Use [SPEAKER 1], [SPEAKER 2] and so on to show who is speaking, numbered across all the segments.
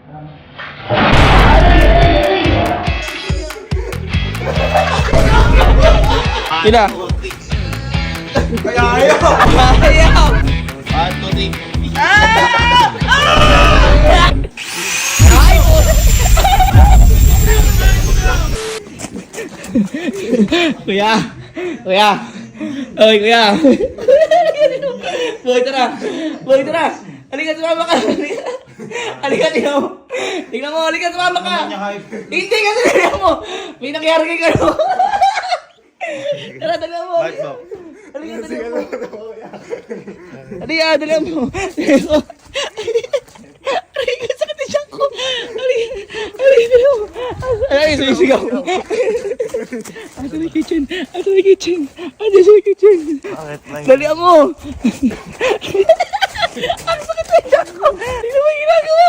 [SPEAKER 1] Ina.
[SPEAKER 2] Kaya ayaw!
[SPEAKER 1] Ayaw!
[SPEAKER 2] 1, 2, 3.
[SPEAKER 1] Ay! Kuya! Kuya! Oy, kuya! Boy, tara! Boy, tara! Halika, sumama ka! Halika, tingnan mo! Tingnan mo, halika, sumama ka! Hindi kasi tingnan mo! May nangyari kay Karo! Tara, tingnan mo!
[SPEAKER 2] Bakit mo?
[SPEAKER 1] Halika, tingnan mo! Halika, tingnan mo! Halika, sakit na siyang ko! Halika, tingnan mo! Ay, sumisigaw! Asa na kitchen? Asa na kitchen? Asa na kitchen? Dalihan mo! Ang sakit na siyang ko! Tingnan mo yung ginagawa!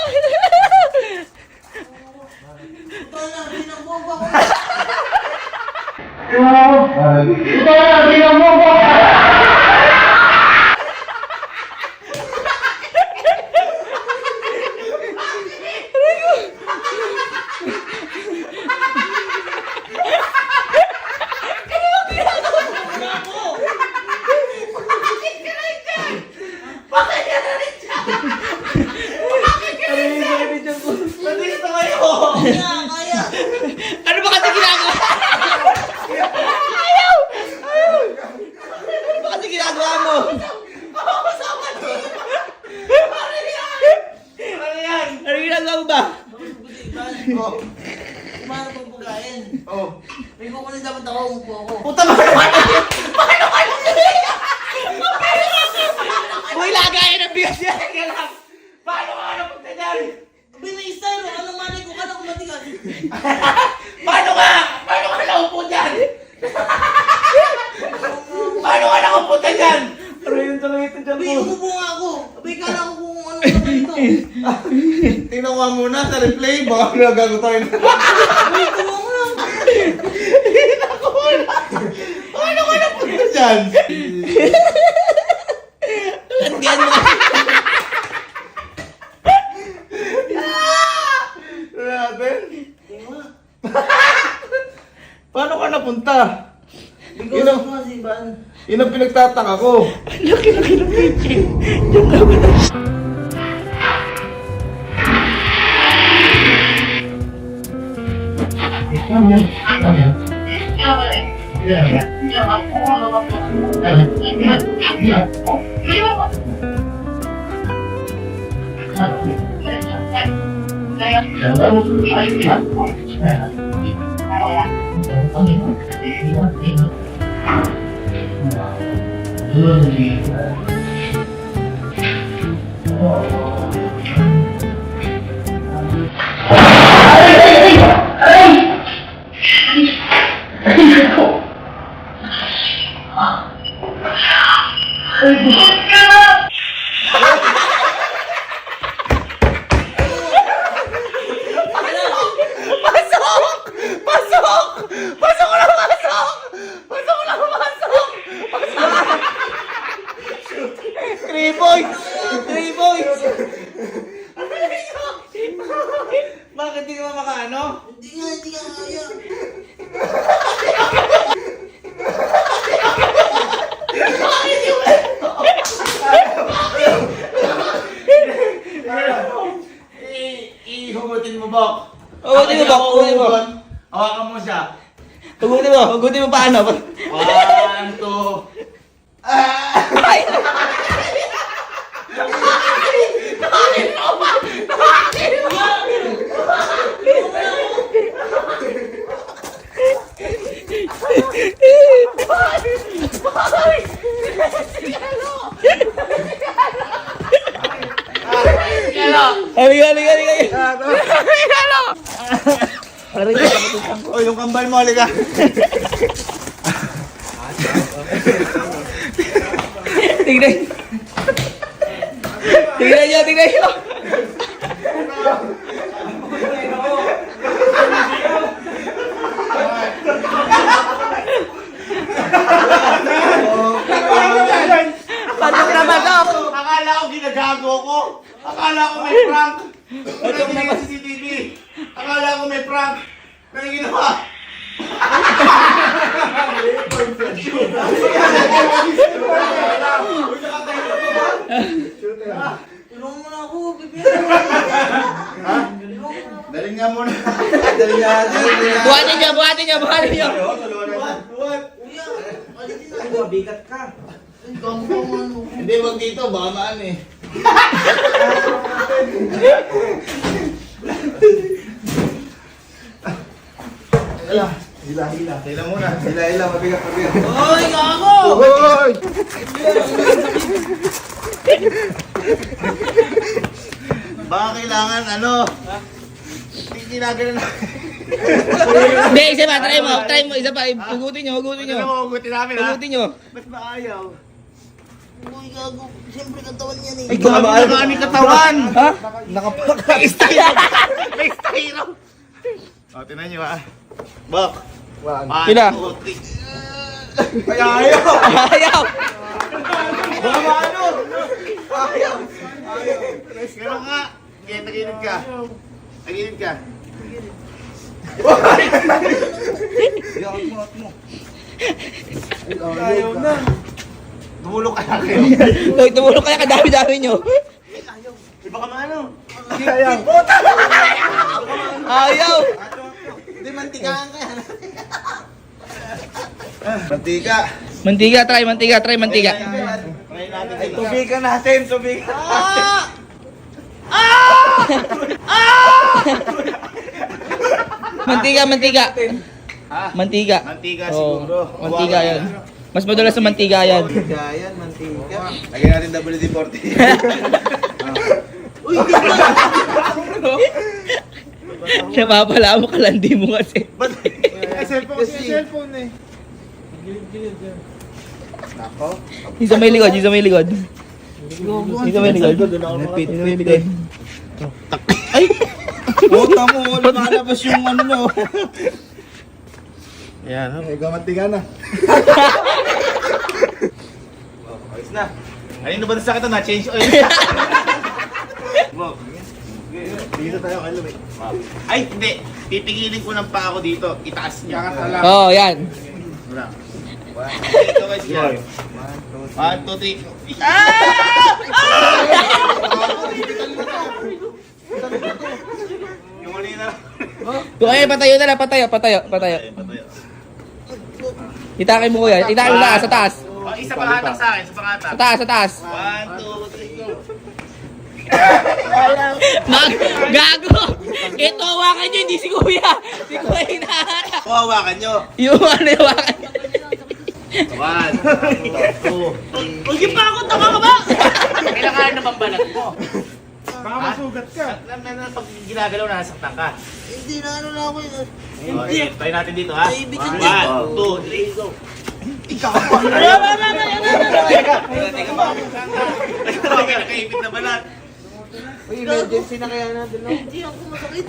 [SPEAKER 2] Nandito kayo!
[SPEAKER 1] Ano ba kasi ginagawa? Ayaw! Ayaw! Ano ba kasi ginagawa mo?
[SPEAKER 2] Ano yan?
[SPEAKER 1] Ano ginagawa mo ba?
[SPEAKER 2] Oh.
[SPEAKER 3] Kumano pang pagkain?
[SPEAKER 2] Oh.
[SPEAKER 3] May kukunin dapat ako, umupo ako.
[SPEAKER 2] Puta ba?
[SPEAKER 1] Uy, lagayin ang bigas niya!
[SPEAKER 2] Paano ka napunta dyan?
[SPEAKER 3] Sabi na isa, anong malay ko ka na kumatigas?
[SPEAKER 2] Paano ka? Paano ka naupo dyan? Paano ka nakapunta dyan? Ano yung talagitan dyan
[SPEAKER 3] Sabi,
[SPEAKER 2] po?
[SPEAKER 3] umupo nga ako. Sabi, kala ko kung ano na ito.
[SPEAKER 2] Tingnan ko muna sa replay. Baka nagago tayo na.
[SPEAKER 3] Sabi, tulungan mo lang.
[SPEAKER 2] Paano ka napunta dyan?
[SPEAKER 1] Landian mo!
[SPEAKER 2] Ano natin?
[SPEAKER 3] Tingnan.
[SPEAKER 2] Paano ka napunta?
[SPEAKER 3] Ikaw
[SPEAKER 2] Ino.
[SPEAKER 3] sa mga siban.
[SPEAKER 2] Yun ang pinagtataka ko.
[SPEAKER 1] Laki-laki ng kitchen! Diyan ka ba na? Three points! 3 points!
[SPEAKER 2] Bakit di ka makaano?
[SPEAKER 3] Hindi nga kaya.
[SPEAKER 2] Ihugutin mo, Bok.
[SPEAKER 1] Hugutin mo, Bok. Hugutin mo.
[SPEAKER 2] Hawakan mo siya.
[SPEAKER 1] Hugutin mo. Hugutin mo paano?
[SPEAKER 2] 1, 2.
[SPEAKER 1] Ay! Halika!
[SPEAKER 2] O, yung kambal mo, halika.
[SPEAKER 1] Tingnan! Tingnan nyo! Paano ka naman, Dok?
[SPEAKER 2] Akala ko ginagago ko. Akala ko may prank. Wala hindi ka CCTV. Akala ko may prank. Ano ginawa?
[SPEAKER 3] Tulungan mo na ako, bebe.
[SPEAKER 2] Daling nga muna. Daling nga.
[SPEAKER 1] Buhatin niyo, buhatin niyo, buhatin niyo.
[SPEAKER 3] Kuya, alitin na. Bigat ka. Ay, gago ka ano.
[SPEAKER 2] Hindi, wag dito. Baka maan eh. Hila. Hila muna. Hila. Mabigat.
[SPEAKER 3] Hoy, gago!
[SPEAKER 2] Hoy! Baka kailangan ginagano na.
[SPEAKER 1] Hindi, isa pa, try mo, isa pa. Hugutin niyo.
[SPEAKER 2] Hugutin namin ha.
[SPEAKER 1] Hugutin niyo.
[SPEAKER 2] Ba't ba ayaw?
[SPEAKER 3] Uy, gago. Siyempre katawan yan eh.
[SPEAKER 2] Ay, grabe na aming katawan!
[SPEAKER 1] Ha?
[SPEAKER 2] May styro! O, tinan nyo ha. Bak!
[SPEAKER 1] Sila?
[SPEAKER 2] Ay, ayaw!
[SPEAKER 1] Ayaw!
[SPEAKER 2] Baka ano? Ayaw! Ganun ka! Okay, tagilid ka. Tagilid ka. Ayaw na. Tumulong ka na kayo.
[SPEAKER 1] Hoy, tumulong kaya kadami-dami niyo.
[SPEAKER 2] Di ba ka maano? Ayaw.
[SPEAKER 1] Ayaw!
[SPEAKER 2] Hindi, mantikaan ka yan. Mantika.
[SPEAKER 1] Mantiga, try mantiga.
[SPEAKER 2] Try natin. Ay, tubigan natin.
[SPEAKER 1] Mantiga.
[SPEAKER 2] Ha?
[SPEAKER 1] Mantiga.
[SPEAKER 2] Mantika
[SPEAKER 1] Oo,
[SPEAKER 2] siguro.
[SPEAKER 1] mantiga yan. Mas madalas sa mantiga yan.
[SPEAKER 3] Gayan, mantika.
[SPEAKER 2] Lagyan natin WD-40.
[SPEAKER 3] Uy, di ba?
[SPEAKER 1] Napapala mo kalandi mo kasi.
[SPEAKER 2] Ba't? Cellphone eh. Nako.
[SPEAKER 1] Yung sa may likod. Yung sa may likod.
[SPEAKER 2] Ay! Puta mo, lumalabas yung ano nyo. Yan, gamantiga na. Ayos na. Kanino ba sa sakit na? Change oil. Dito tayo kay Lumi. Ay, hindi. Pipigilin ko ng paa ko dito. Itaas niya.
[SPEAKER 1] Oo, yan.
[SPEAKER 2] Wala. Dito guys yan. 1, 2, 3. Ah! Yung mali na.
[SPEAKER 1] Kung ay, patayo na lang. Patayo.
[SPEAKER 2] Patayo.
[SPEAKER 1] Itakin mo kuya. Itakin mo sa taas.
[SPEAKER 2] Oh, isa pa hatak sa akin. Isa pa hatak.
[SPEAKER 1] Sa taas.
[SPEAKER 2] 1, 2, 3, go.
[SPEAKER 1] Gago! Ito, hawakan nyo, hindi si kuya. Si kuya hinahatak.
[SPEAKER 2] Hawakan nyo.
[SPEAKER 1] Yung ano, hawakan nyo.
[SPEAKER 2] 1, 2, 3.
[SPEAKER 3] Uy, pa ako, tama ka ba?
[SPEAKER 2] Kailangan na bang balat mo? Baka masugat ka. Pag ginagalaw, nasaktan ka.
[SPEAKER 3] Hindi na ano na ako yun.
[SPEAKER 2] Hindi. Try natin dito ha.
[SPEAKER 3] Ay, bigat
[SPEAKER 2] 1, 2, 3, go. Ikaw pa. Teka ba? Nakaipit na balat.
[SPEAKER 3] Uy, emergency na kaya natin, no? Hindi ako masakit.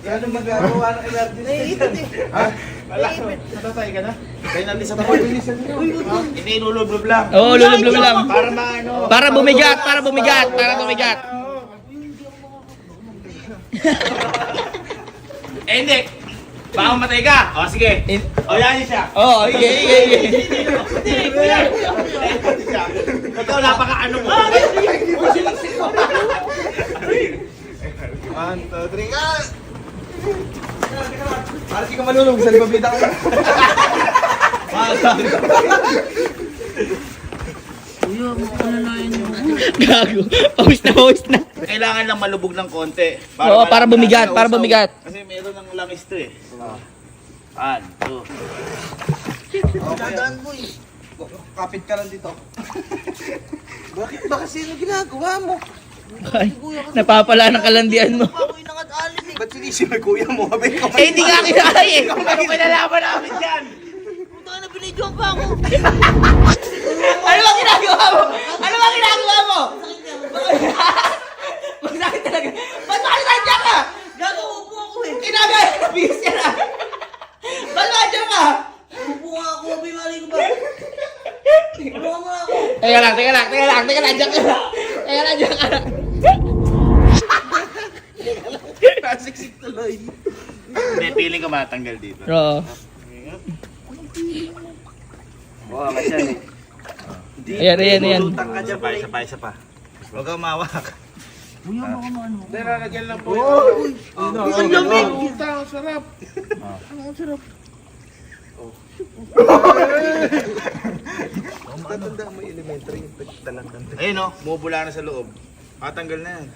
[SPEAKER 3] Ano magagawa ng emergency? Naiipit eh.
[SPEAKER 2] Ha? Natatay ka na? Try natin sa tapat. Hindi, lulublob lang.
[SPEAKER 1] Oo, lulublob lang.
[SPEAKER 2] Para maano.
[SPEAKER 1] Para bumigat.
[SPEAKER 2] Eh, hindi. Baka mamatay ka. O, sige. O, yan yun siya.
[SPEAKER 1] Oo, sige.
[SPEAKER 2] Ikaw, napaka-ano mo. 1, 2, 3, ka! Para di ka malulog, sa libabida ka.
[SPEAKER 3] Kuya, makalalayan niyo.
[SPEAKER 1] Gago. Pawis na.
[SPEAKER 2] Kailangan lang malubog ng konti.
[SPEAKER 1] Oo, para bumigat,
[SPEAKER 2] usaw.
[SPEAKER 1] para bumigat.
[SPEAKER 2] Kasi meron ng langis to eh. 1, 2.
[SPEAKER 3] Dadaan mo eh.
[SPEAKER 2] Kapit ka lang dito.
[SPEAKER 3] Bakit ba kasi ano ginagawa mo?
[SPEAKER 1] Ay, napapala ng kalandian mo.
[SPEAKER 3] Pa ako inangat-alin eh.
[SPEAKER 2] Ba't sinisip kuya mo? Abay ko.
[SPEAKER 1] Eh, hindi ka kinakaya eh.
[SPEAKER 2] Ano kinalaman namin dyan?
[SPEAKER 3] Puta ka na, binidyoan pa ako.
[SPEAKER 1] Ano ba ginagawa mo? Magsakit talaga. Ba't makasandya ka?
[SPEAKER 3] Gago, upo ako eh.
[SPEAKER 1] Kinagaya na bigis ka na. Ba't makasandya ka?
[SPEAKER 3] Upo nga ako, bimali ko ba? Tulungan mo na ako.
[SPEAKER 1] Teka lang. Diyan ka lang.
[SPEAKER 2] Hindi, feeling ko matanggal dito.
[SPEAKER 1] Oo.
[SPEAKER 3] Oo, kasi yan eh.
[SPEAKER 1] Ayan.
[SPEAKER 2] Isa pa. Huwag kang mawak.
[SPEAKER 3] Nilalagyan lang po.
[SPEAKER 4] Ang lamig!
[SPEAKER 3] Ang sarap.
[SPEAKER 4] Ang sarap.
[SPEAKER 3] Tatanda mo yung elementary, yung talang.
[SPEAKER 2] Ayun o, mubula na sa loob. Matanggal na yan.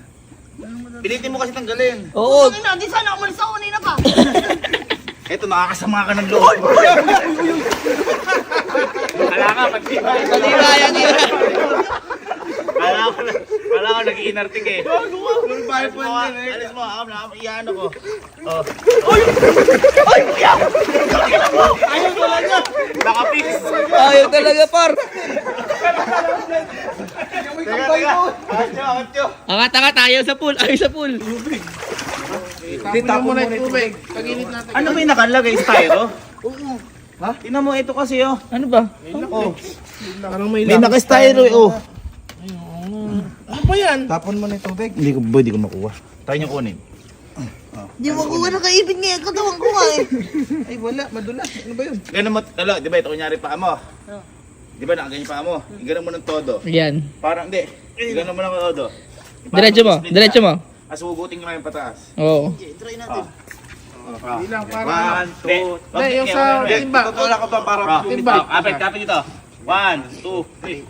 [SPEAKER 2] Pilitin mo kasi tanggalin.
[SPEAKER 1] Oo.
[SPEAKER 4] Ano na, di sana umalis ako kanina pa.
[SPEAKER 2] Eto, nakakasama ka ng loob. Kala ka, pagtibay.
[SPEAKER 1] Yan.
[SPEAKER 2] Kala ko nag-iinartik eh.
[SPEAKER 3] Full fire po yan eh.
[SPEAKER 2] Alis mo, iyan ako. Oh.
[SPEAKER 3] Ayaw talaga.
[SPEAKER 2] Nakapix.
[SPEAKER 1] Ayaw talaga, par.
[SPEAKER 2] Teka. Atyo.
[SPEAKER 1] Angat, ayaw sa pool.
[SPEAKER 3] Tapon mo na yung tubig. Pag-init natin.
[SPEAKER 2] Ano ba yung nakalagay? Styro? Ha? Tingnan mo, ito kasi oh.
[SPEAKER 1] Ano ba?
[SPEAKER 2] Oh.
[SPEAKER 3] Parang may
[SPEAKER 2] May naka-styro eh oh.
[SPEAKER 3] Ano ba yan? Tapon mo na yung tubig.
[SPEAKER 2] Hindi ko makuha. Tayo niyo kunin.
[SPEAKER 4] Di mo kuha na kaibig ngayon. Katawan ko nga eh.
[SPEAKER 3] Ay wala, madulas. Ano ba yun?
[SPEAKER 2] Ganun mo, di ba ito kunyari paa mo? Di ba nakaganyan paa mo? Ganun mo ng todo.
[SPEAKER 1] Yan.
[SPEAKER 2] Parang hindi. Ganun mo ng todo.
[SPEAKER 1] Diretso mo.
[SPEAKER 2] Asugutin ko na yung pataas.
[SPEAKER 1] Oo.
[SPEAKER 4] Try natin.
[SPEAKER 3] Bilang para.
[SPEAKER 2] 1, 2,
[SPEAKER 3] Hindi, yung sa timba. Tutula ko ba para timba?
[SPEAKER 2] Kapit dito. 1, 2, 3.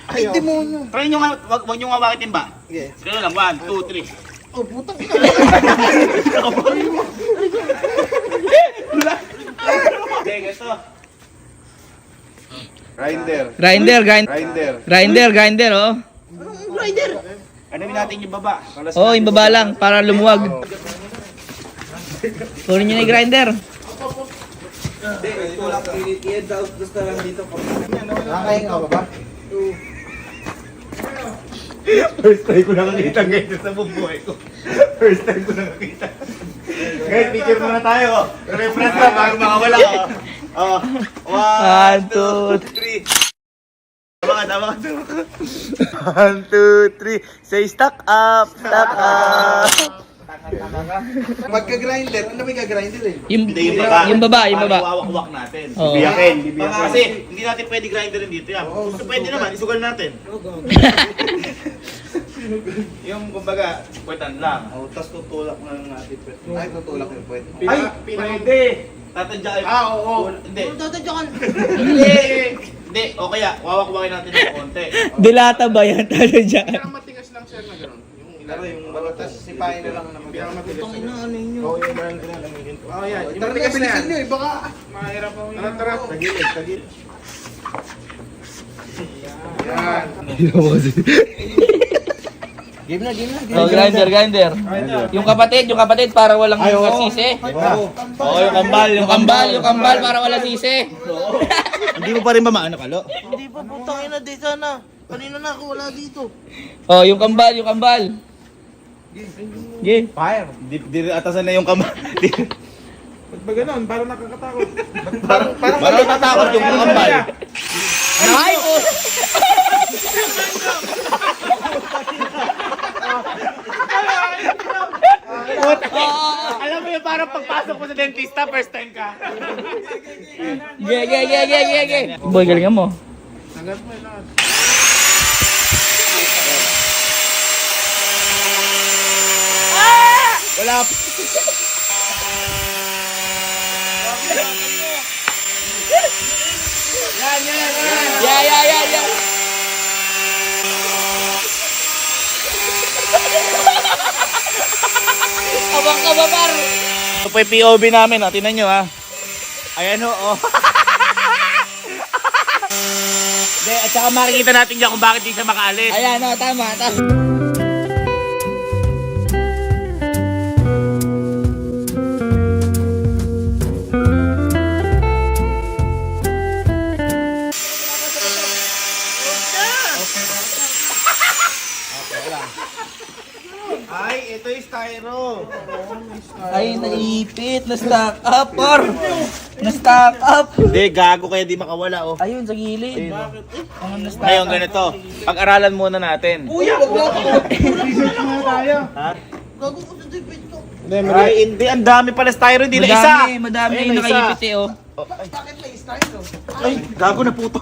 [SPEAKER 4] Ay, demonyo.
[SPEAKER 2] Try nyo nga, wag nyo nga bakit timba.
[SPEAKER 3] Sige.
[SPEAKER 2] Ganun lang, 1, 2, 3.
[SPEAKER 4] Oh, putang ina.
[SPEAKER 2] Hindi, ganito. Grinder.
[SPEAKER 1] Grinder, oh.
[SPEAKER 4] Anong grinder?
[SPEAKER 2] Ano natin yung baba?
[SPEAKER 1] Oo, yung baba lang, para lumuwag. Kunin nyo na yung grinder.
[SPEAKER 3] Hindi, tulak pilit yan. Basta lang dito. Nakakahinga ka ba?
[SPEAKER 2] First time ko nakakita ngayon sa bubuhay ko. First time ko nakakita. Guys, picture muna tayo. Reference na bago makawala. 1, 2, 3. Tama ka. 1, 2, 3. Say stock up.
[SPEAKER 3] Magka-grinder. Ano may ka-grinder eh?
[SPEAKER 1] Yung baba.
[SPEAKER 2] Iwawak natin.
[SPEAKER 1] Oo.
[SPEAKER 2] Biyakin. Kasi hindi natin pwede grinderin dito yan. Gusto pwede naman, isugal natin. Yung kumbaga, pwetan lang.
[SPEAKER 3] Tapos tutulak na lang natin. Ay, tutulak yung pwede.
[SPEAKER 2] Ay, pwede. Tatadya kayo.
[SPEAKER 3] Oo.
[SPEAKER 2] Hindi.
[SPEAKER 4] Tatadyakan.
[SPEAKER 2] Hindi. O kaya, wawak-wakin natin ng konti.
[SPEAKER 1] Dilata ba yan? Talo dyan.
[SPEAKER 3] Matigas lang siya na gano'n. Yung balutas, sipahin na lang naman.
[SPEAKER 4] Putang ina, ano yun?
[SPEAKER 3] Oo, yung meron ka na lamigin. Oo, yan. Yung matigas na yan. Nyo, baka mahirap ako yun. Tara. Tagilid. Yan. Game na.
[SPEAKER 1] Oh, grinder. Yung kapatid para walang sisi.
[SPEAKER 2] Oo, yung kambal
[SPEAKER 1] para walang sisi.
[SPEAKER 2] Hindi mo pa rin ba maano, Kalo?
[SPEAKER 4] Hindi pa, putang ina, di sana. Kanina na ako, wala dito.
[SPEAKER 1] Oh, yung kambal. Game.
[SPEAKER 3] Fire.
[SPEAKER 2] Di atasan na yung kambal.
[SPEAKER 3] Ba't ba gano'n? Parang nakakatakot.
[SPEAKER 2] Parang natatakot yung kambal.
[SPEAKER 1] Ay, oh.
[SPEAKER 2] Alam mo yung parang pagpasok mo sa dentista, first time ka.
[SPEAKER 1] Ge. Boy, galingan mo.
[SPEAKER 3] Sagat mo yun.
[SPEAKER 2] Wala.
[SPEAKER 1] Yeah. Abang ka ba, par?
[SPEAKER 2] Ito po yung POV namin, oh. Tingnan nyo, ha. Ayan, oh. Hindi, at saka makikita natin dyan kung bakit di siya makaalis.
[SPEAKER 1] Ayan, oh, tama.
[SPEAKER 2] Ay, ito yung styro.
[SPEAKER 1] Ay, naipit. Na-stack up, par. Na-stack up.
[SPEAKER 2] Hindi, gago kaya di makawala, oh.
[SPEAKER 1] Ayun, sa gilid. Ang na-stack
[SPEAKER 2] Ngayon, ganito. Pag-aralan muna natin.
[SPEAKER 3] Kuya, wag lang ako.
[SPEAKER 2] Ha?
[SPEAKER 4] Gago ko sa tipid ko.
[SPEAKER 2] Ay, hindi. Ang dami pala styro. Hindi na isa.
[SPEAKER 1] Madami
[SPEAKER 2] Ayun,
[SPEAKER 1] yung
[SPEAKER 2] na isa.
[SPEAKER 1] nakaipit eh, oh.
[SPEAKER 3] Bakit may style?
[SPEAKER 2] Ay, gago na puto.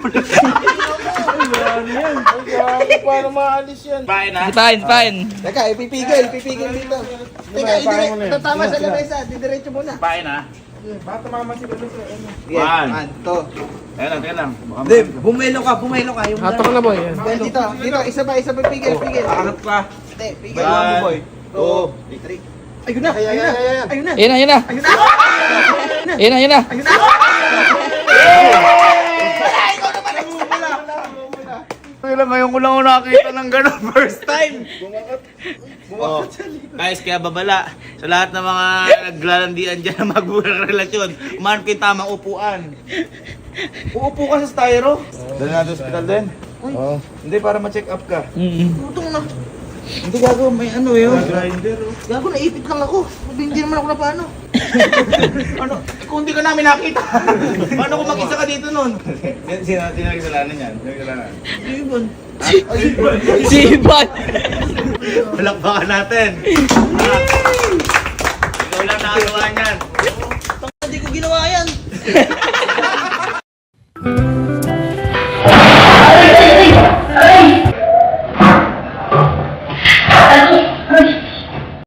[SPEAKER 3] Paano maalis yan?
[SPEAKER 2] Fine ha?
[SPEAKER 1] Fine.
[SPEAKER 3] Teka, ipipigil dito. Teka, tatama sa lamesa, didiretso muna.
[SPEAKER 2] Fine ha?
[SPEAKER 3] Baka tumama si lamesa.
[SPEAKER 2] One.
[SPEAKER 3] To.
[SPEAKER 2] Ayan lang, ayan lang. Baka
[SPEAKER 3] Hindi, bumelo ka. Yung
[SPEAKER 5] Hatok na boy. Yan.
[SPEAKER 3] Dito, isa pa, pigil.
[SPEAKER 2] Hanap ka.
[SPEAKER 3] Hindi, pigil.
[SPEAKER 2] One, two,
[SPEAKER 3] three. Ayun na.
[SPEAKER 1] Ayun na.
[SPEAKER 2] Kailan ngayon ko lang nakakita ng gano'n first time. Oh, guys, kaya babala sa lahat ng mga naglalandian dyan na magbulang relasyon, umanap kayo tamang upuan. Uupo ka sa styro. Dali natin sa hospital din. Hindi, para ma-check up ka.
[SPEAKER 3] Tutong na.
[SPEAKER 2] Hindi gago, may ano yun. Grinder.
[SPEAKER 3] Gago, naipit lang ako. Hindi naman ako na paano.
[SPEAKER 2] Ano? Kung hindi ka namin nakita, paano kung mag-isa ka dito nun? Sino nagkasalanan yan?
[SPEAKER 3] Ibon.
[SPEAKER 1] Sibat!
[SPEAKER 2] Palakpakan natin. Ikaw lang nakagawa niyan.
[SPEAKER 3] Hindi ko ginawa yan.